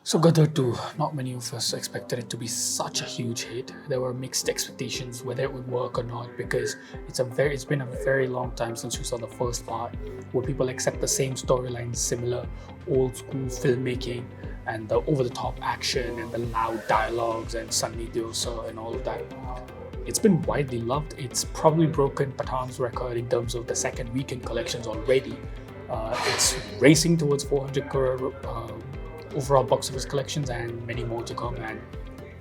So Gadar 2, not many of us expected it to be such a huge hit. There were mixed expectations whether it would work or not because it's been a very long time since we saw the first part where people accept the same storyline, similar old school filmmaking and the over the top action and the loud dialogues and Sunny Deol and all of that. It's been widely loved. It's probably broken Pathan's record in terms of the second weekend collections already. It's racing towards 400 crore overall box office collections and many more to come. And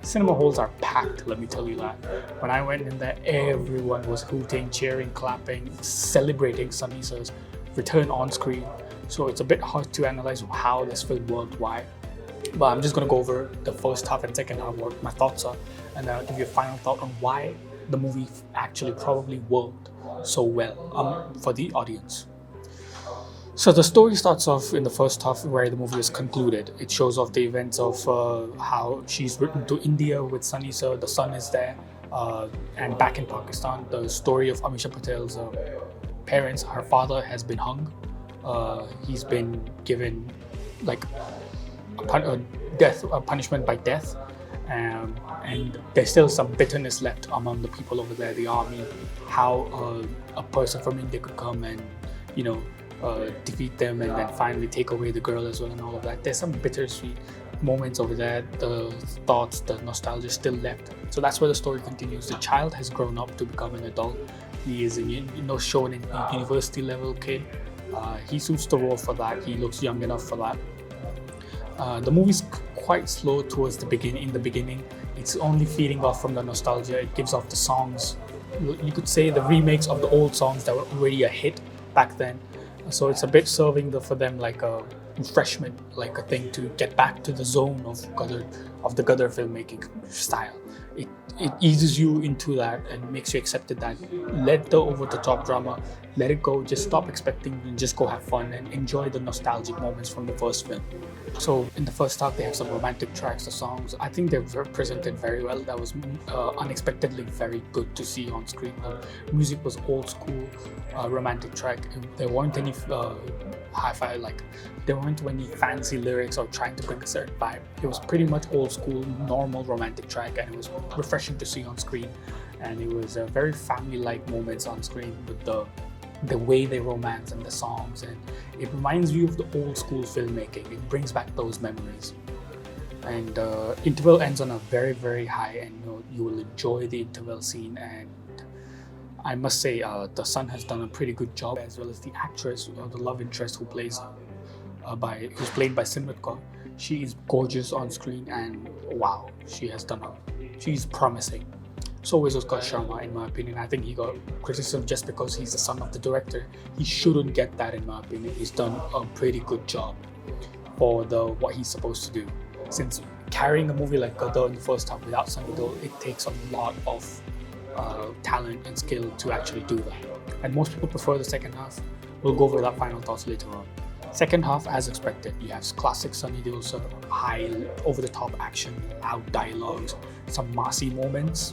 cinema halls are packed, let me tell you that. When I went in there, everyone was hooting, cheering, clapping, celebrating Sunny Sir's return on screen. So it's a bit hard to analyze how this film worked, why. But I'm just going to go over the first half and second half, what my thoughts are, and then I'll give you a final thought on why the movie actually probably worked so well for the audience. So the story starts off in the first half where the movie is concluded. It shows off the events of how she's written to India with Sunny Sir, the son is there, and back in Pakistan, the story of Ameesha Patel's parents. Her father has been hung. He's been given like a punishment by death, and there's still some bitterness left among the people over there, the army, how a person from India could come and defeat them and then finally take away the girl as well and all of that. There's some bittersweet moments over there. The thoughts, the nostalgia still left. So that's where the story continues. The child has grown up to become an adult. He is shown in a university level kid. He suits the role for that. He looks young enough for that. The movie's quite slow towards the beginning. In the beginning, it's only feeding off from the nostalgia. It gives off the songs. You could say the remakes of the old songs that were already a hit back then. So it's a bit serving for them like a refreshment, like a thing to get back to the zone of the Gadar filmmaking style. It eases you into that and makes you accept it that let the over-the-top drama, let it go, just stop expecting and just go have fun and enjoy the nostalgic moments from the first film. So in the first half, they have some romantic tracks, the songs. I think they're presented very well. That was unexpectedly very good to see on screen. The music was old school, romantic track. There weren't any hi-fi, there weren't any fancy lyrics or trying to bring a certain vibe. It was pretty much old school, normal romantic track, and it was refreshing to see on screen. And it was very family-like moments on screen with the way they romance and the songs, and it reminds you of the old school filmmaking. It brings back those memories. And interval ends on a very, very high, and you will enjoy the interval scene. And I must say, the son has done a pretty good job, as well as the actress, the love interest who's played by Simrat Kaur. She is gorgeous on screen, and wow, she's promising. So is Utkarsh Sharma, in my opinion. I think he got criticism just because he's the son of the director. He shouldn't get that, in my opinion. He's done a pretty good job for what he's supposed to do. Since carrying a movie like Gadar in the first half without Sunny Deol, it takes a lot of talent and skill to actually do that. And most people prefer the second half. We'll go over that final thoughts later on. Second half, as expected, you have classic Sunny Deol, high, over-the-top action, loud dialogues, some massy moments.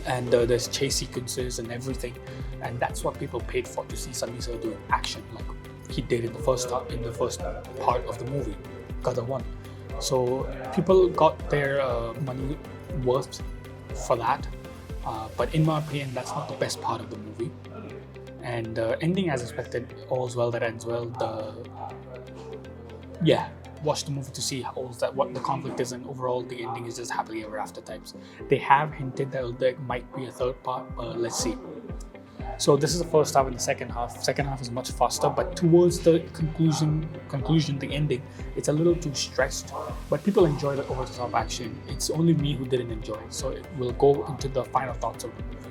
And there's chase sequences and everything, and that's what people paid for, to see Sunny Sir doing action like he did in the first part of the movie, Gadar 1. So people got their money worth for that, but in my opinion, that's not the best part of the movie. And ending as expected, all's well that ends well. Watch the movie to see what the conflict is, and overall the ending is just happily ever after types. They have hinted that there might be a third part, but let's see. So this is the first half and the second half. Second half is much faster, but towards the conclusion, the ending, it's a little too stressed. But people enjoy the over-the-top action. It's only me who didn't enjoy it. So we'll go into the final thoughts of the movie.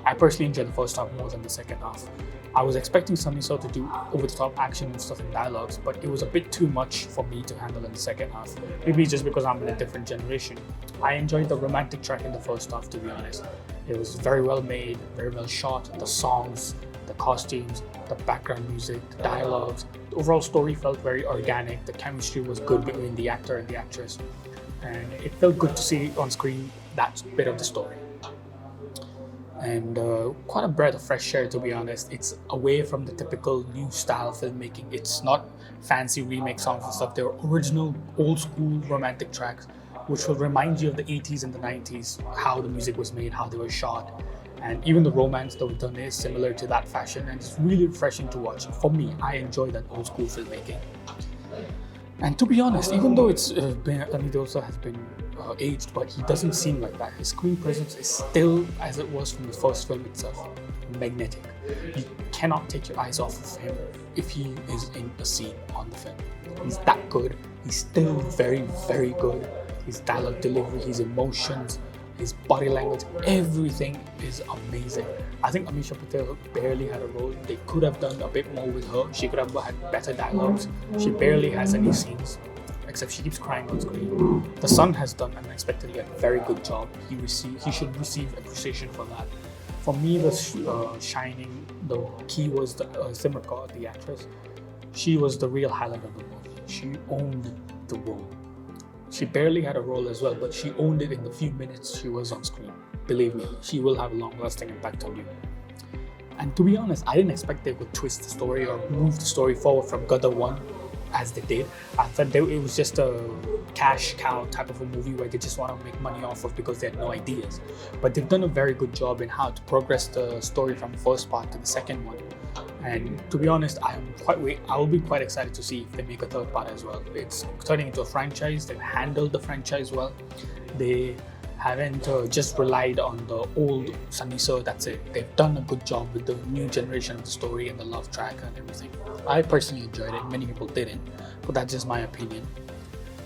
I personally enjoyed the first half more than the second half. I was expecting Sunny Sir to do over-the-top action and stuff in dialogues, but it was a bit too much for me to handle in the second half. Maybe just because I'm in a different generation. I enjoyed the romantic track in the first half, to be honest. It was very well made, very well shot. The songs, the costumes, the background music, the dialogues. The overall story felt very organic. The chemistry was good between the actor and the actress. And it felt good to see on screen that bit of the story. And quite a breath of fresh air, to be honest. It's away from the typical new style filmmaking. It's not fancy remake songs and stuff. They're original, old school romantic tracks, which will remind you of the 80s and the 90s, how the music was made, how they were shot. And even the romance that was done is similar to that fashion, and it's really refreshing to watch. For me, I enjoy that old school filmmaking. And to be honest, even though it's Deol has been aged, but he doesn't seem like that. His screen presence is still as it was from the first film itself, magnetic. You cannot take your eyes off of him if he is in a scene on the film. He's that good. He's still very, very good. His dialogue delivery, his emotions, his body language, everything is amazing. I think Ameesha Patel barely had a role. They could have done a bit more with her. She could have had better dialogues. She barely has any scenes, except she keeps crying on screen. The son has done unexpectedly a very good job. He should receive appreciation for that. For me, the shining, the key was the Simran Kaur, the actress. She was the real highlight of the movie. She owned the role. She barely had a role as well, but she owned it in the few minutes she was on screen. Believe me, she will have a long-lasting impact on you. And to be honest, I didn't expect they would twist the story or move the story forward from Gadar 1 as they did. I thought it was just a cash cow type of a movie where they just want to make money off of because they had no ideas. But they've done a very good job in how to progress the story from the first part to the second one. And to be honest, I will be quite excited to see if they make a third part as well. It's turning into a franchise. They've handled the franchise well. They haven't just relied on the old Sunny Sir, that's it. They've done a good job with the new generation of the story and the love track and everything. I personally enjoyed it. Many people didn't, but that's just my opinion.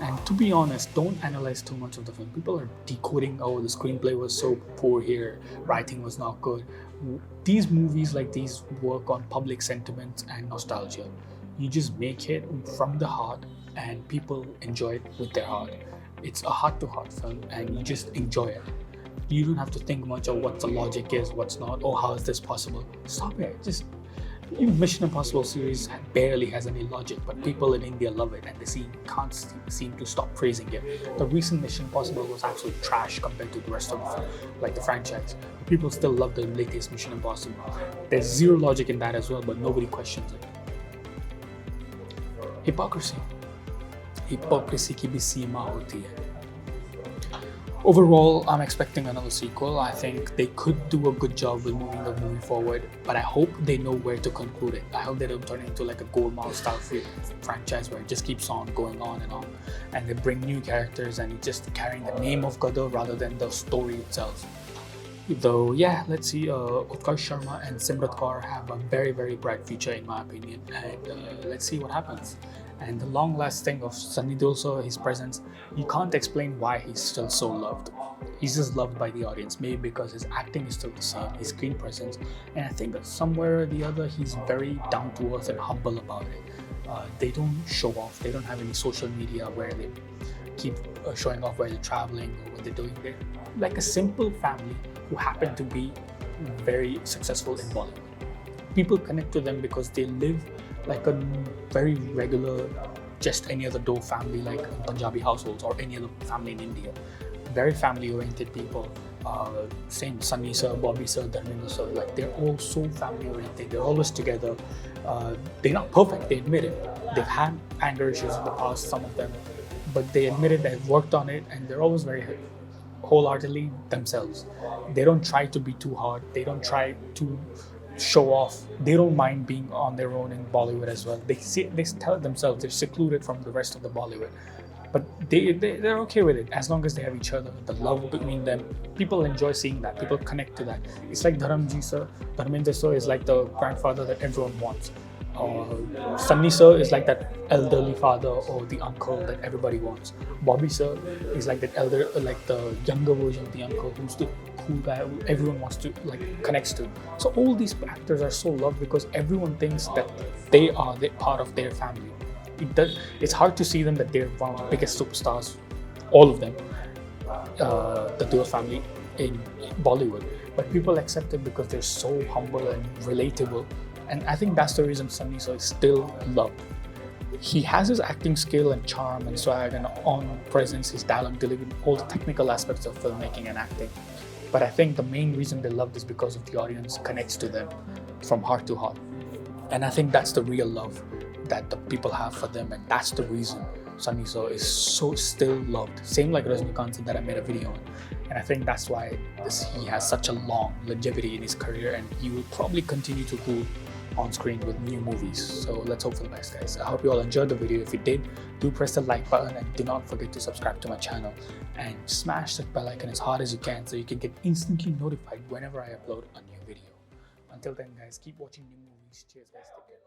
And to be honest, don't analyze too much of the film. People are decoding, oh, the screenplay was so poor here, writing was not good. These movies like these work on public sentiment and nostalgia. You just make it from the heart and people enjoy it with their heart. It's a heart-to-heart film and you just enjoy it. You don't have to think much of what the logic is, what's not, oh, how is this possible? Stop it. Just even Mission Impossible series barely has any logic, but people in India love it and they can't seem to stop praising it. The recent Mission Impossible was absolute trash compared to the rest of the franchise. People still love the latest Mission Impossible. There's zero logic in that as well, but nobody questions it. Hypocrisy. Hypocrisy की भी सीमा होती है. Overall, I'm expecting another sequel. I think they could do a good job with moving the movie forward, but I hope they know where to conclude it. I hope they don't turn it into like a Golmaal style franchise where it just keeps on going on, and they bring new characters and it's just carrying the name of Gadar rather than the story itself. Though, yeah, let's see. Utkarsh Sharma and Simran Kaur have a very, very bright future in my opinion, and let's see what happens. And the long lasting of Sunny Deol, his presence, you can't explain why he's still so loved. He's just loved by the audience, maybe because his acting is still the same, his screen presence, and I think that somewhere or the other he's very down to earth and humble about it. They don't show off, they don't have any social media where they keep showing off where they're traveling or what they're doing. They're like a simple family who happen to be very successful in Bollywood. People connect to them because they live like a very regular, just any other Deol family, like in Punjabi households or any other family in India. Very family-oriented people. Same Sunny Sir, Bobby Sir, Dharmendra Sir, like they're all so family-oriented. They're always together. They're not perfect, they admit it. They've had anger issues in the past, some of them, but they admit it, they've worked on it, and they're always very wholeheartedly themselves. They don't try to be too hard. They don't try to show off. They don't mind being on their own in Bollywood as well. They tell themselves they're secluded from the rest of the Bollywood, but they're okay with it as long as they have each other. The love between them, people enjoy seeing that. People connect to that. It's like Dharmendra Sir is like the grandfather that everyone wants. Sunny Sir is like that elderly father or the uncle that everybody wants. Bobby Sir is like that like the younger version of the uncle who's the cool guy who everyone wants to connects to. So all these actors are so loved because everyone thinks that they are part of their family. It's hard to see them that they're one of the biggest superstars, all of them, the Deol family in Bollywood. But people accept it because they're so humble and relatable. And I think that's the reason Sunny Sir is still loved. He has his acting skill and charm and swag and on presence, his dialogue delivery, all the technical aspects of filmmaking and acting. But I think the main reason they loved is because of the audience connects to them from heart to heart. And I think that's the real love. that the people have for them, and that's the reason Sunny Sir is so still loved. Same like Rajinikanth that I made a video on, and I think that's why he has such a long longevity in his career, and he will probably continue to rule on screen with new movies. So let's hope for the best, guys. I hope you all enjoyed the video. If you did, do press the like button and do not forget to subscribe to my channel and smash that bell icon as hard as you can so you can get instantly notified whenever I upload a new video. Until then, guys, keep watching new movies. Cheers, guys. Take care.